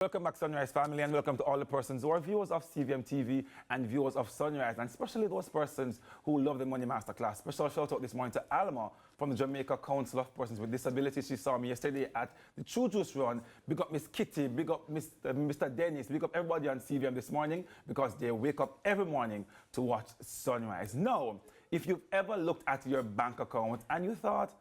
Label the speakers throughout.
Speaker 1: Welcome back, Sunrise family, and welcome to all the persons who are viewers of CVMTV and viewers of Sunrise, and especially those persons who love the Money Masterclass. Special shout out this morning to Alma from the Jamaica Council of Persons with Disabilities. She saw me yesterday at the True Juice Run. Big up Miss Kitty, big up Mr. Dennis, big up everybody on CVM this morning because they wake up every morning to watch Sunrise. Now, if you've ever looked at your bank account and you thought,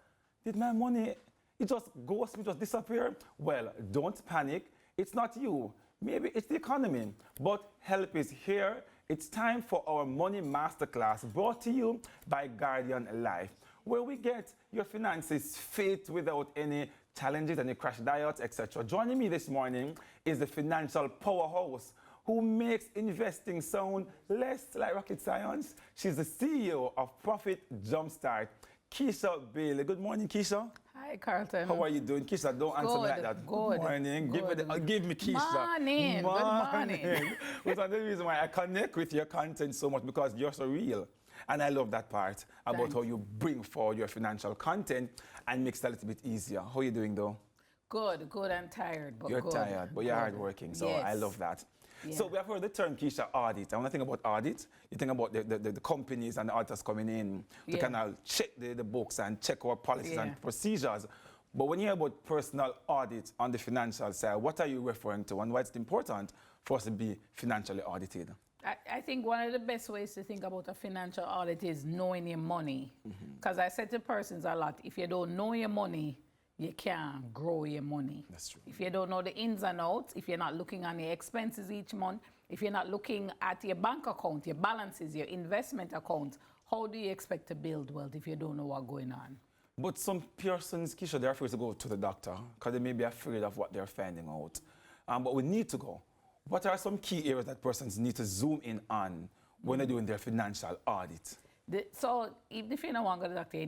Speaker 1: did my money, it just ghost me, just disappear? Well, don't panic. It's not you. Maybe it's the economy. But help is here. It's time for our Money Masterclass brought to you by Guardian Life, where we get your finances fit without any challenges, any crash diets, etc. Joining me this morning is the financial powerhouse who makes investing sound less like rocket science. She's the CEO of Profit Jumpstart, Keisha Bailey. Good morning, Keisha.
Speaker 2: Hi, Carlton.
Speaker 1: How are you doing, Keisha? Don't answer me like that.
Speaker 2: Good
Speaker 1: morning.
Speaker 2: Good.
Speaker 1: Give me Keisha.
Speaker 2: Morning. Good morning.
Speaker 1: Which is the reason why I connect with your content so much, because you're so real. And I love that part about
Speaker 2: Thanks.
Speaker 1: how you bring forward your financial content and makes it a little bit easier. How are you doing, though?
Speaker 2: Good and tired, but
Speaker 1: You're
Speaker 2: good.
Speaker 1: tired, but you're hardworking, so
Speaker 2: Yes.
Speaker 1: I love that.
Speaker 2: Yeah.
Speaker 1: So we have heard the term, Keisha, audit. And when I think about audit, you think about the companies and the auditors coming in to
Speaker 2: Yeah.
Speaker 1: kind of check the books and check our policies
Speaker 2: Yeah.
Speaker 1: and procedures. But when you hear about personal audit on the financial side, what are you referring to, and why it's important for us to be financially audited?
Speaker 2: I think one of the best ways to think about a financial audit is knowing your money. Because I said to persons a lot, if you don't know your money, you can't grow your money.
Speaker 1: That's true.
Speaker 2: If you don't know the ins and outs, if you're not looking on your expenses each month, if you're not looking at your bank account, your balances, your investment accounts, how do you expect to build wealth if you don't know what's going on?
Speaker 1: But some persons, Keisha, they're afraid to go to the doctor because they may be afraid of what they're finding out. But we need to go. What are some key areas that persons need to zoom in on when they're doing their financial audit?
Speaker 2: So even if you don't want to go to the doctor, you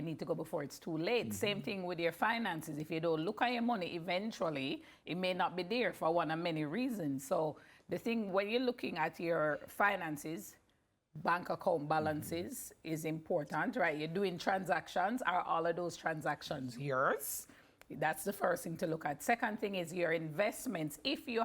Speaker 2: need to go before it's too late. Same thing with your finances. If you don't look at your money, eventually it may not be there for one of many reasons. So the thing, when you're looking at your finances, bank account balances is important, right? You're doing transactions. Are all of those transactions yours? That's the first thing to look at. Second thing is your investments. If you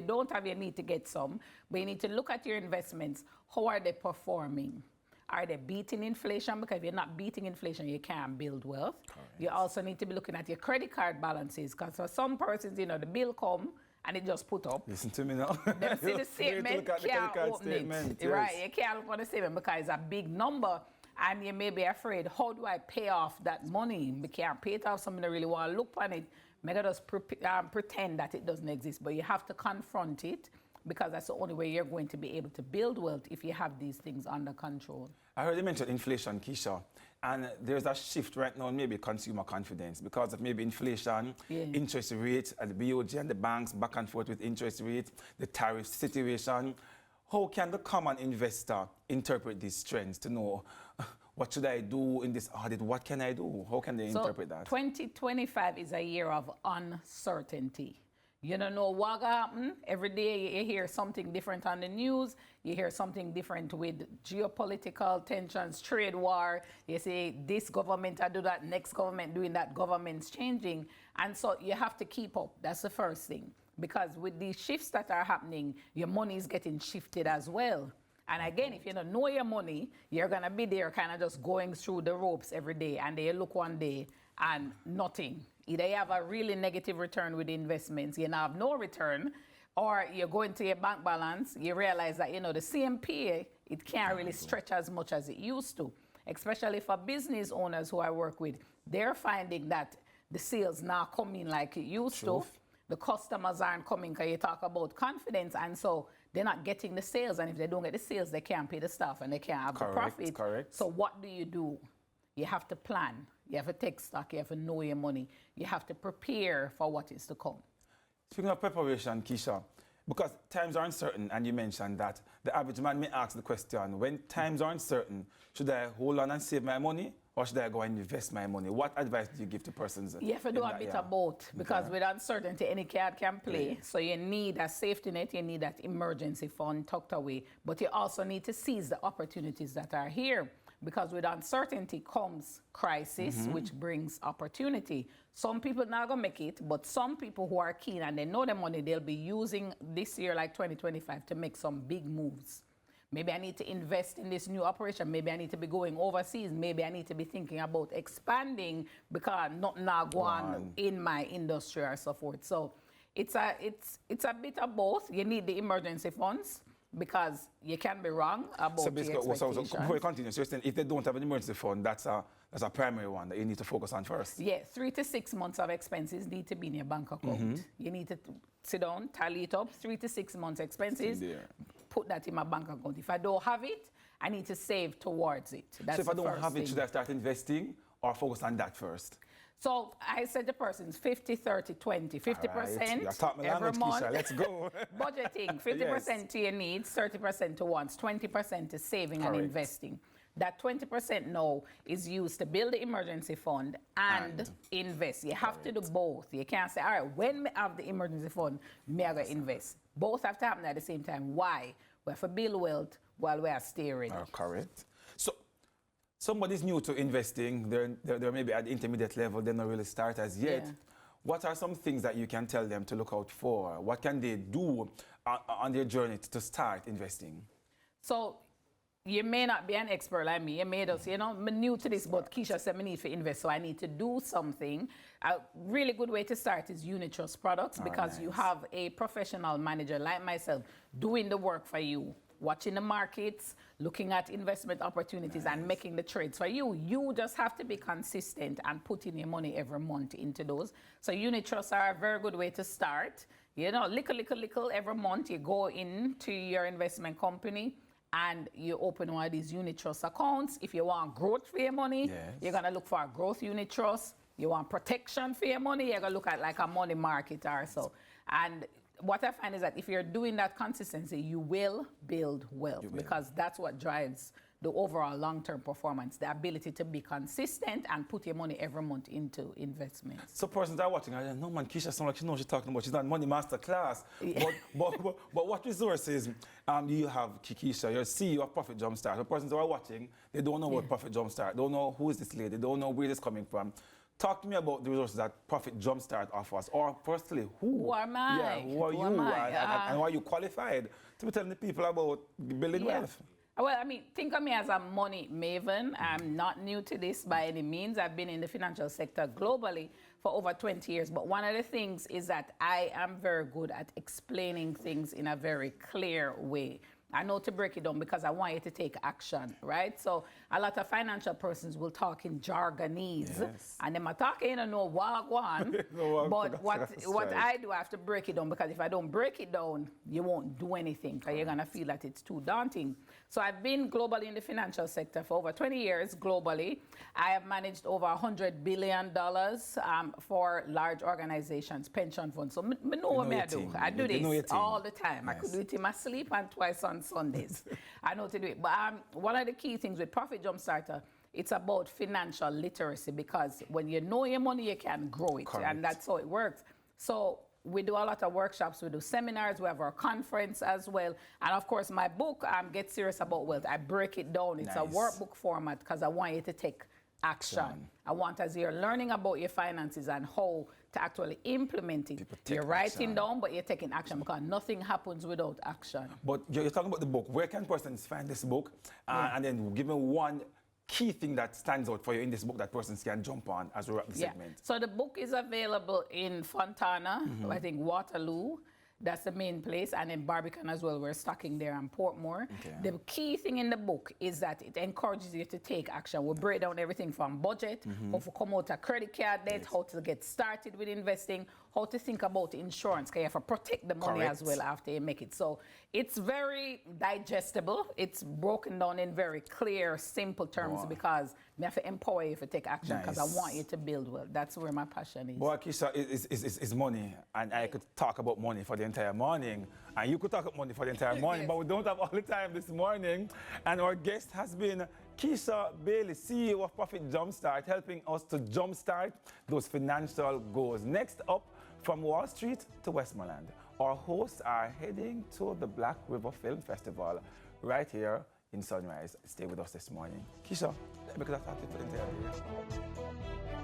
Speaker 2: don't have, you need to get some, but you need to look at your investments. How are they performing? Are they beating inflation? Because if you're not beating inflation, you can't build wealth. Correct. You also need to be looking at your credit card balances, because for some persons, the bill come and it just put up.
Speaker 1: Listen to me now.
Speaker 2: They see the statement, can't open it.
Speaker 1: Yes.
Speaker 2: Right, you can't look at the statement because it's a big number and you may be afraid, how do I pay off that money? We can't pay it off, somebody that really want to look on it. Make us pretend that it doesn't exist, but you have to confront it, because that's the only way you're going to be able to build wealth, if you have these things under control.
Speaker 1: I heard you mention inflation, Keisha, and there's a shift right now in maybe consumer confidence because of maybe inflation, interest rates at the BOG and the banks back and forth with interest rates, the tariff situation. How can the common investor interpret these trends to know what should I do in this audit? What can I do? How can they interpret that?
Speaker 2: 2025 is a year of uncertainty. You don't know what happened. Every day you hear something different on the news. You hear something different with geopolitical tensions, trade war. You say this government I do that, next government doing that, government's changing. And so you have to keep up. That's the first thing. Because with these shifts that are happening, your money is getting shifted as well. And again, if you don't know your money, you're going to be there kind of just going through the ropes every day. And then you look one day and nothing. Either you have a really negative return with investments, you now have no return, or you go into your bank balance, you realize that, the CMPA, it can't really stretch as much as it used to. Especially for business owners who I work with, they're finding that the sales now come in like it used to. The customers aren't coming, because you talk about confidence, and so they're not getting the sales. And if they don't get the sales, they can't pay the staff and they can't have the profit.
Speaker 1: Correct.
Speaker 2: So what do? You have to plan. You have to take stock. You have to know your money. You have to prepare for what is to come.
Speaker 1: Speaking of preparation, Keisha, because times are uncertain, and you mentioned that the average man may ask the question, when times are uncertain, should I hold on and save my money, or should I go and invest my money? What advice do you give to persons?
Speaker 2: You have to do a bit of both, because with uncertainty, any card can play. So you need a safety net, you need that emergency fund tucked away, but you also need to seize the opportunities that are here. because with uncertainty comes crisis, which brings opportunity. Some people not gonna make it, but some people who are keen and they know the money, they'll be using this year, like 2025, to make some big moves. Maybe I need to invest in this new operation. Maybe I need to be going overseas. Maybe I need to be thinking about expanding because nothing now go on in my industry or so forth. So it's a bit of both. You need the emergency funds because you can be wrong about
Speaker 1: so
Speaker 2: the
Speaker 1: basically,
Speaker 2: expectations.
Speaker 1: before we continue, so you're saying if they don't have an emergency fund, that's a primary one that you need to focus on first.
Speaker 2: Yeah, 3 to 6 months of expenses need to be in your bank account. You need to sit down, tally it up, 3 to 6 months expenses, put that in my bank account. If I don't have it, I need to save towards it. That's
Speaker 1: so if I don't have
Speaker 2: thing.
Speaker 1: it, should I start investing or focus on that first?
Speaker 2: So I said the person's 50, 30, 20, 50%
Speaker 1: You taught me
Speaker 2: every
Speaker 1: language,
Speaker 2: month.
Speaker 1: Keisha. Let's go.
Speaker 2: Budgeting, 50% to your needs, 30% to wants, 20% to saving and investing. That 20% now is used to build the emergency fund and invest. You have to do both. You can't say, all right, when I have the emergency fund, me I go invest. Both have to happen at the same time. Why? We have to build wealth while we are steering.
Speaker 1: Correct. So somebody's new to investing, they're maybe at the intermediate level, they're not really start as yet.
Speaker 2: Yeah.
Speaker 1: What are some things that you can tell them to look out for? What can they do on their journey to start investing?
Speaker 2: So you may not be an expert like me. You may just, you know, I'm new to this, but Keisha said I need to invest, so I need to do something. A really good way to start is unit trust products because you have a professional manager like myself doing the work for you, watching the markets, looking at investment opportunities and making the trades for you. You just have to be consistent and put in your money every month into those. So unit trusts are a very good way to start. You know, little every month you go into your investment company and you open one of these unit trust accounts. If you want growth for your money, you're gonna look for a growth unit trust. You want protection for your money, you're gonna look at like a money market or so. And what I find is that if you're doing that consistency, you will build wealth because that's what drives the overall long-term performance, the ability to be consistent and put your money every month into investments.
Speaker 1: So persons are watching, I don't know, man, Keisha sounds like she knows what she's talking about. She's not Money Master class. But what resources do you have, Keisha? You're CEO of Profit Jumpstart. The persons who are watching, they don't know what Profit Jumpstart, don't know who is this lady, they don't know where this is coming from. Talk to me about the resources that Profit Jumpstart offers, or firstly, who
Speaker 2: am I?
Speaker 1: Yeah, who are you, and are you qualified to be telling the people about building wealth?
Speaker 2: Well, I mean, think of me as a money maven. I'm not new to this by any means. I've been in the financial sector globally for over 20 years. But one of the things is that I am very good at explaining things in a very clear way. I know to break it down because I want you to take action, right? So a lot of financial persons will talk in jargonese, and them are talking, you know, wagwan. But what I do, I have to break it down because if I don't break it down, you won't do anything because you're gonna feel that it's too daunting. So I've been globally in the financial sector for over 20 years globally. I have managed over $100 billion for large organizations, pension funds. So I know what I do. I do this all the time. I could do it in my sleep and twice on Sundays. I know to do it. But one of the key things with Profit Jumpstarter, it's about financial literacy because when you know your money, you can grow it. Correct. And that's how it works. So we do a lot of workshops, we do seminars, we have our conference as well. And of course, my book, Get Serious About Wealth, I break it down. It's a workbook format because I want you to take action. I want as you're learning about your finances and how to actually implement it. You're writing down, but you're taking action because nothing happens without action.
Speaker 1: But you're talking about the book. Where can persons find this book? And then give me one key thing that stands out for you in this book that persons can jump on as we wrap the segment.
Speaker 2: So the book is available in Fontana, I think Waterloo. That's the main place, and in Barbican as well. We're stocking there and Portmore. The key thing in the book is that it encourages you to take action. We break down everything from budget, how to come out of credit card debt, how to get started with investing, how to think about insurance, because you have to protect the money as well after you make it. So it's very digestible. It's broken down in very clear, simple terms because we have to empower you to take action because I want you to build wealth. That's where my passion is.
Speaker 1: Boy, Keisha, is money, and I could talk about money for the entire morning, and you could talk about money for the entire morning, but we don't have all the time this morning. And our guest has been Keisha Bailey, CEO of Profit Jumpstart, helping us to jumpstart those financial goals. Next up, from Wall Street to Westmoreland, our hosts are heading to the Black River Film Festival right here in Sunrise. Stay with us this morning. Keisha, because I thought it for the entire day.